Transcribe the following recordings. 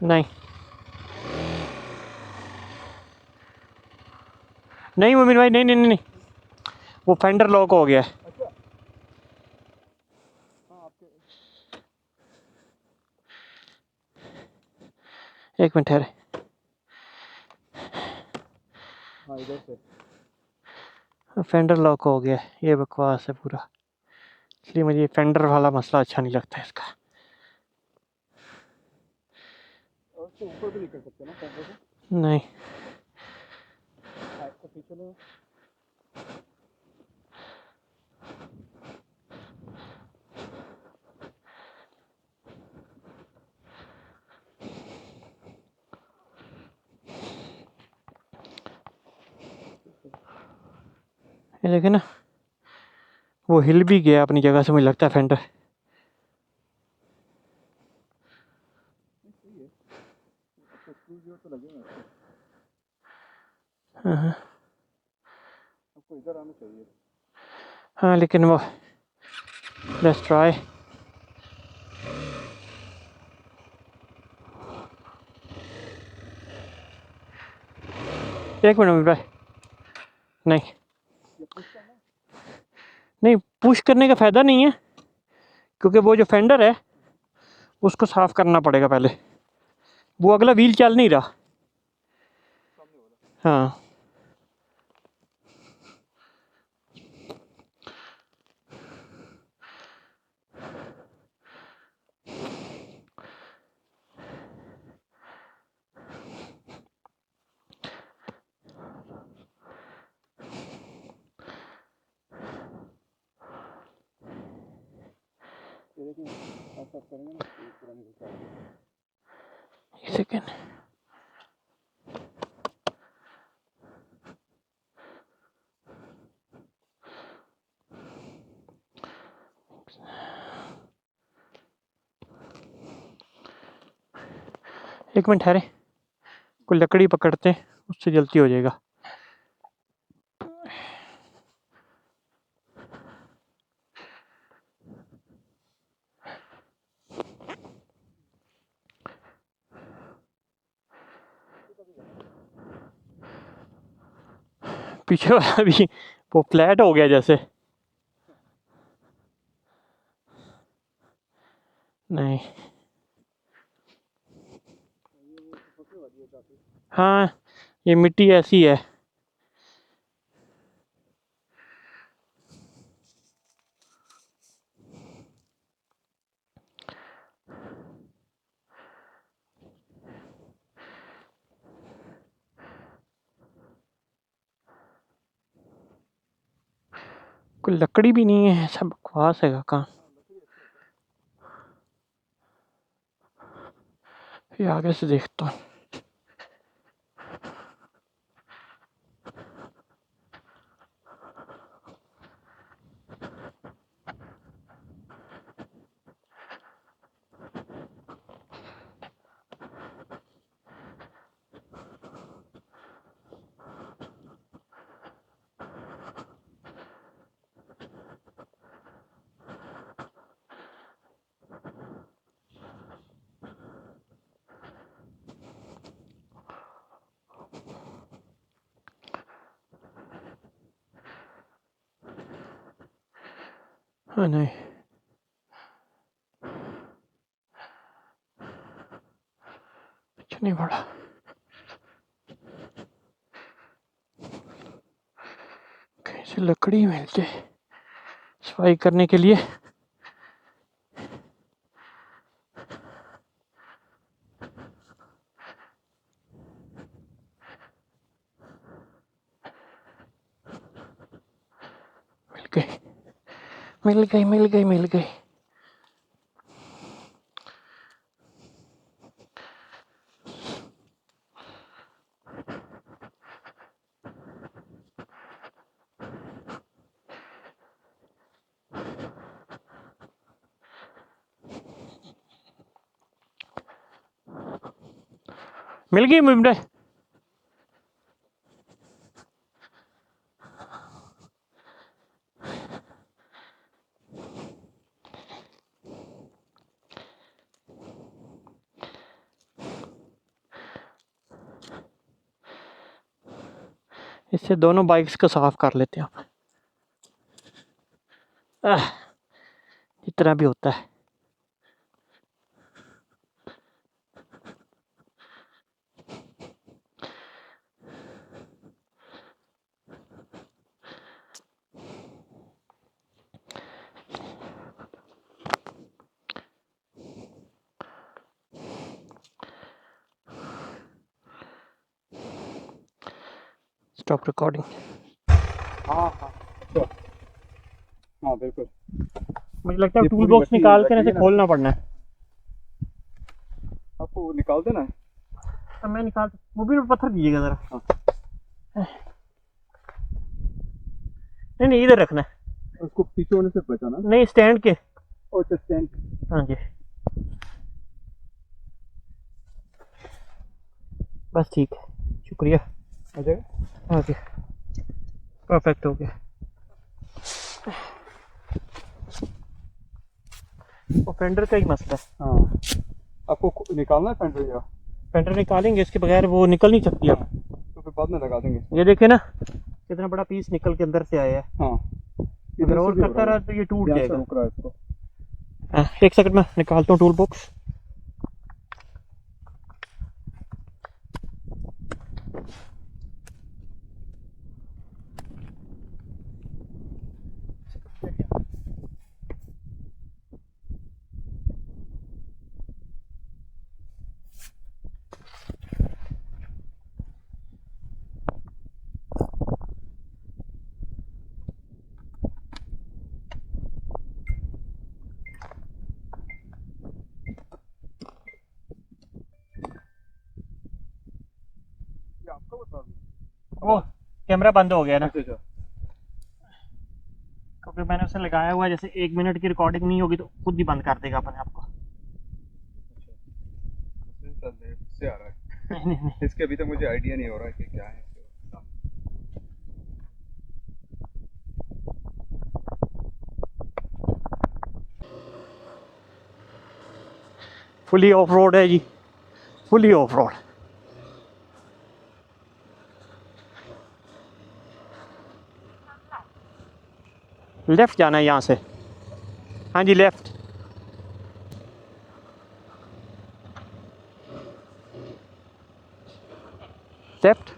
नहीं नहीं मोमिन भाई, नहीं नहीं नहीं, वो फेंडर लॉक हो गया है। एक मिनट ठहरे। हाँ इधर से फेंडर लॉक हो गया है, ये बकवास है पूरा, इसलिए मुझे फेंडर वाला मसला अच्छा नहीं लगता है इसका। और उसके ऊपर भी नहीं कर सकते ना कैमरे को। नहीं तो पीछे में ये देखे ना, वो हिल भी गया अपनी जगह से, मुझे लगता है फेंडर। सही है, तो स्क्रू जो तो लगे हुए हैं। हाँ आपको इधर आना चाहिए। हाँ, लेकिन वो लेट्स ट्राई। एक मिनट मोमिन भाई, नहीं ये पुश करना है। नहीं, पुश करने का फ़ायदा नहीं है, क्योंकि वो जो फेंडर है उसको साफ़ करना पड़ेगा पहले, वो अगला व्हील चल नहीं रहा। सामने वाला हाँ ये देखिए, ऐसा करेंगे ना तो ये पूरा निकल के आएगा। एक सेकेंड। एक मिनट ठहरे, कोई लकड़ी पकड़ते हैं, उससे जल्दी हो जाएगा। पीछे वाला भी वो फ्लैट हो गया जैसे। नहीं ये वो फंसने वाली है काफी। हाँ, ये मिट्टी ऐसी है। कोई लकड़ी भी नहीं है, सब बकवास है कहाँ। फिर आगे से देखता हूँ। हाँ नहीं, कुछ नहीं पड़ा। कहीं से लकड़ी मिल जाए सफाई करने के लिए। मिल गई मिल गई मिल गई मिल गई। मिल गई मुझे। इससे दोनों बाइक्स को साफ कर लेते हैं हम। जितना भी होता है। Stop recording. हाँ हाँ अच्छा। हाँ बिल्कुल। मुझे लगता है ये टूल पूरी बॉक्स मशीन निकाल कर रखी ऐसे है ना। खोलना पड़ना है। आपको वो निकाल देना है। अब मैं निकाल, वो भी पत्थर दीजिएगा जरा। हाँ। नहीं नहीं, इधर रखना है। उसको पीछे होने से बचाना। नहीं, स्टैंड के। और स्टैंड। हाँ जी, बस ठीक है, शुक्रिया। आ जाएगा। ओके, परफेक्ट हो गया। वो फेंडर का ही मसला है। हाँ आपको निकालना है फेंडर या? फेंडर निकालेंगे, इसके बगैर वो निकल नहीं सकती अब। तो फिर बाद में लगा देंगे। ये देखे ना कितना बड़ा पीस निकल के अंदर से आया है। हाँ अगर और करता रहा तो ये टूट जाएगा। रुक रहा है इसको। एक सेकंड में निकालता हूँ टूल बॉक्स। ये आपका बता दो। वो कैमरा बंद हो गया ना, अच्छा अच्छा। क्योंकि मैंने उसे लगाया हुआ है। जैसे 1 मिनट की रिकॉर्डिंग नहीं होगी तो खुद ही बंद कर देगा अपने आप को। अच्छा से आ रहा है। नहीं नहीं नहीं, इसके अभी तक मुझे आइडिया नहीं हो रहा है कि क्या है इसके नाम। फुली ऑफ रोड है जी, फुली ऑफ रोड। लेफ्ट जाना है यहाँ से। हाँ जी, लेफ्ट। लेफ्ट।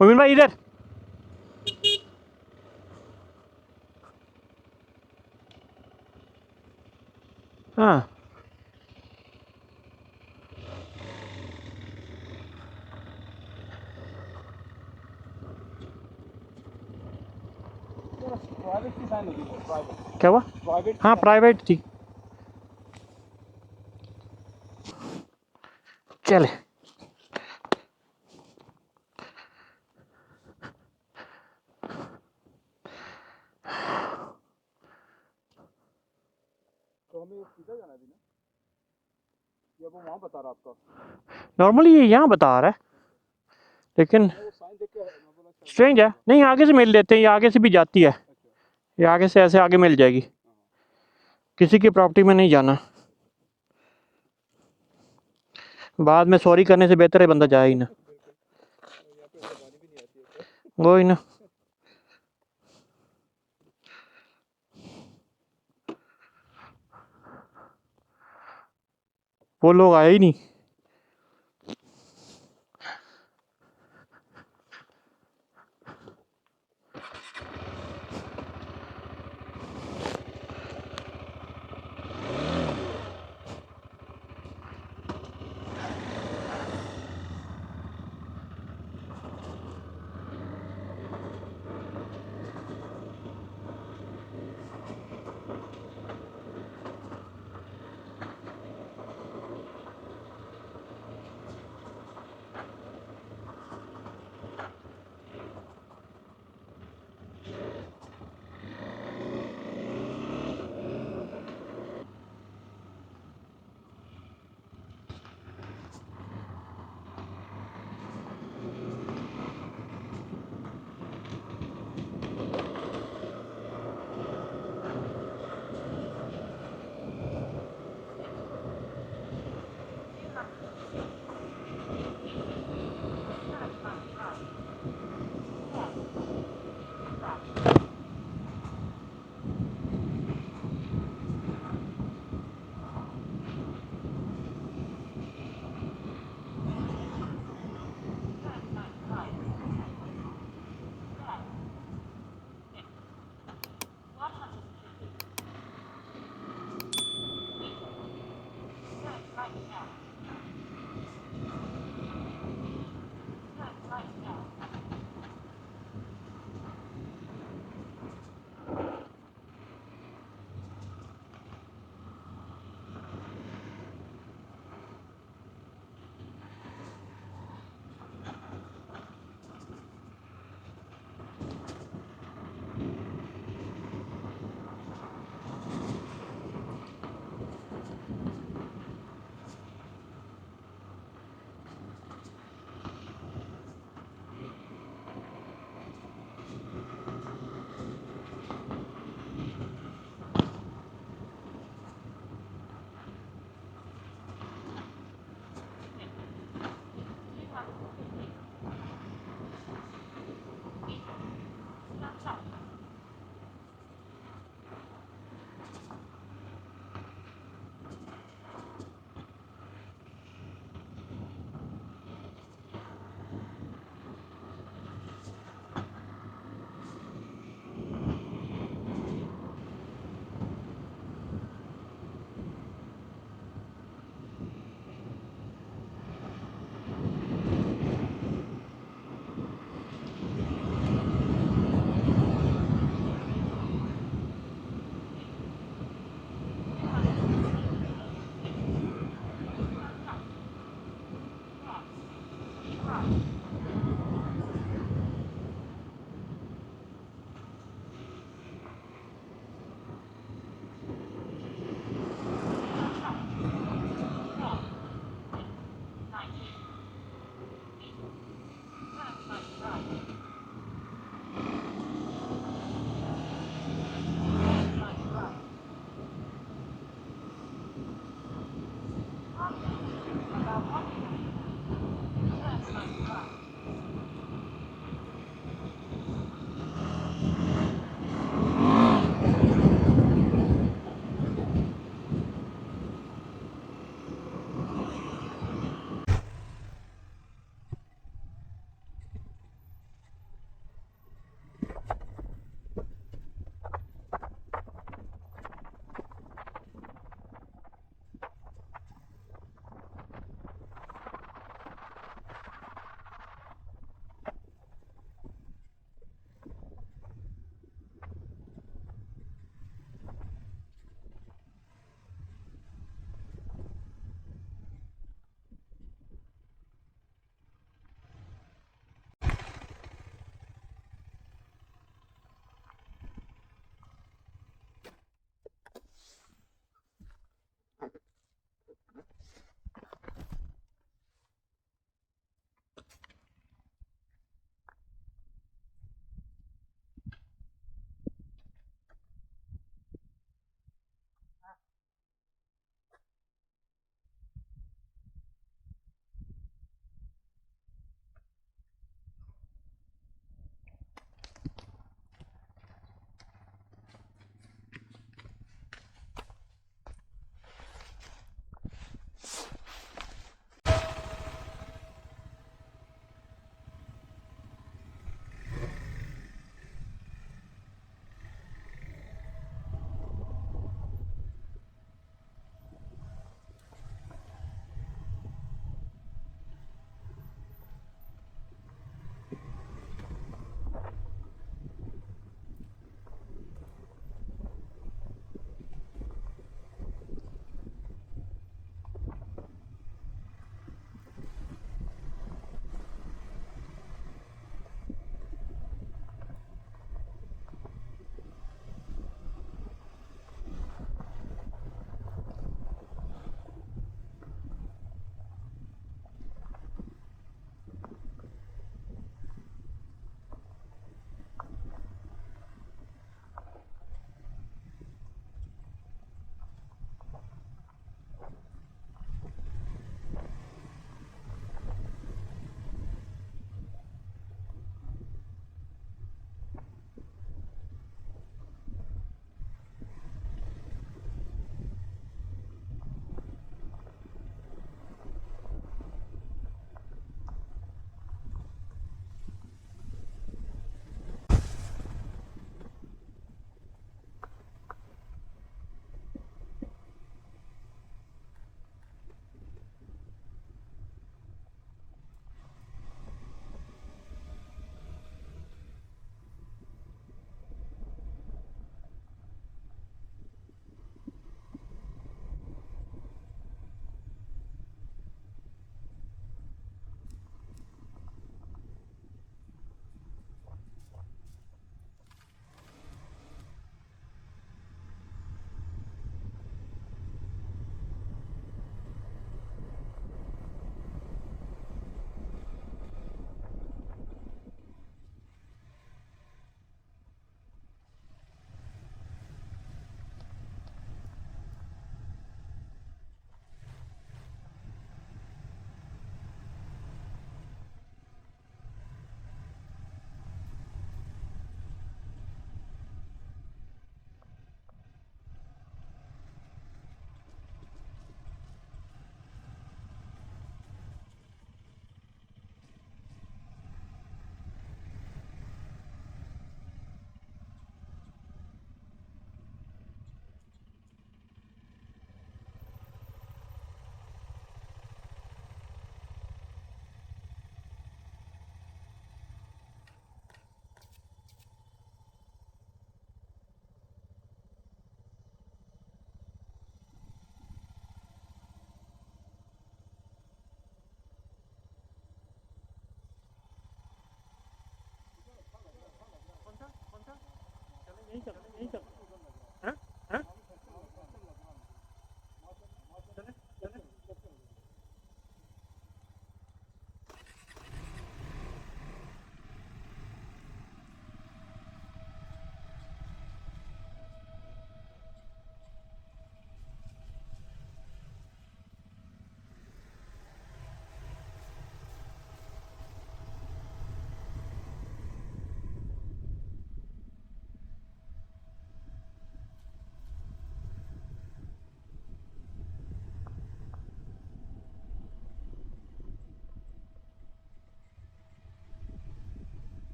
मोमिन भाई इधर। हाँ, प्राइवेट की साइन होगी वो, प्राइवेट। क्या हुआ? प्राइवेट। हाँ, प्राइवेट थी। चले। यहाँ बता रहा आपका, नॉर्मली ये यहाँ बता रहा है, लेकिन वो साइन देख के मैं बोला शायद स्ट्रेंज है। नहीं, आगे से मिल लेते हैं, ये आगे से भी जाती है, अच्छा। ये आगे से ऐसे आगे मिल जाएगी, किसी की प्रॉपर्टी में नहीं जाना। बाद में सॉरी करने से बेहतर है बंदा जाए ही ना, यहाँ पे ऐसे पानी भी नहीं आती है क्या? वो ही ना। वो लोग आए ही नहीं।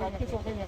आपके सोफे में